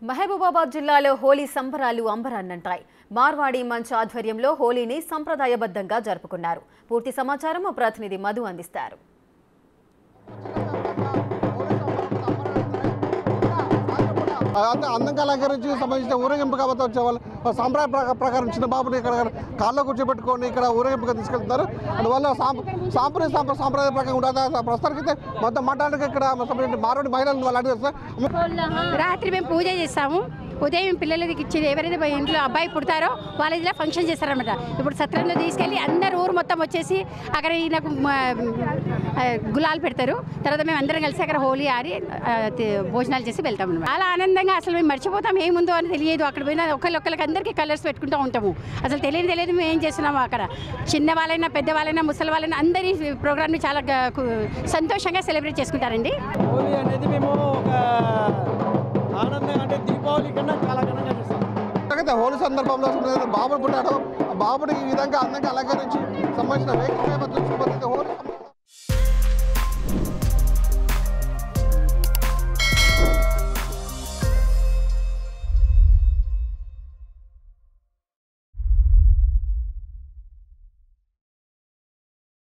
మహబూబాబాద్ జిల్లాలో హోలీ సంబరాలు అంబరాన్నంటాయి. మార్వాడి మంచ్ ఆధ్వర్యంలో హోలీని సంప్రదాయబద్ధంగా జరుపుకున్నారు. పూర్తి సమాచారం మా ప్రతినిధి మధు అందిస్తారు. అందంగా అలంకరించి సంబంధించిన ఊరేగింపు కాబట్టి వచ్చే వాళ్ళు సాంప్రదాయ ప్రకారం చిన్న బాబుని ఇక్కడ కాళ్ళలో కూర్చోబెట్టుకొని ఇక్కడ ఊరేగింపుగా తీసుకెళ్తున్నారు. అందువల్ల సాంప్రదాయ ప్రకారం ఉంటుంది. ప్రస్తుతానికి మొత్తం మాట్లాడక ఇక్కడ మార్వాడి మహిళలు వాళ్ళు అడిగారు. రాత్రి మేము పూజ చేస్తాము. ఉదయం పిల్లలకి ఇచ్చేది ఎవరైతే ఇంట్లో అబ్బాయి పుడతారో వాళ్ళ ఇదిలో ఫంక్షన్ చేస్తారనమాట. ఇప్పుడు సత్రంలో తీసుకెళ్ళి అందరు ఊరు మొత్తం వచ్చేసి అక్కడ నాకు గులాలు పెడతారు. తర్వాత మేము అందరం కలిసి అక్కడ హోలీ ఆడి భోజనాలు చేసి వెళ్తాం అనమాట. చాలా ఆనందంగా అసలు మేము మర్చిపోతాం ఏముందో అని తెలియదు. అక్కడ పోయినా ఒకళ్ళకి అందరికీ కలర్స్ పెట్టుకుంటూ ఉంటాము. అసలు తెలియదు మేము ఏం చేస్తున్నాము. అక్కడ చిన్న వాళ్ళైనా పెద్ద వాళ్ళైనా ముసలి వాళ్ళైనా అందరి ప్రోగ్రామ్ని చాలా సంతోషంగా సెలబ్రేట్ చేసుకుంటారండి. హోలీ అనేది మేము ఒక ఆనందంగా అంటే దీపావళి కన్నా చాలా ఘనంగా చేస్తాం. హోలీ సందర్భంలో బాబుడు పుట్టాడు. బాబుడికి ఈ విధంగా అందంగా అలంకరించి సంబంధించిన వేదిక హోలీ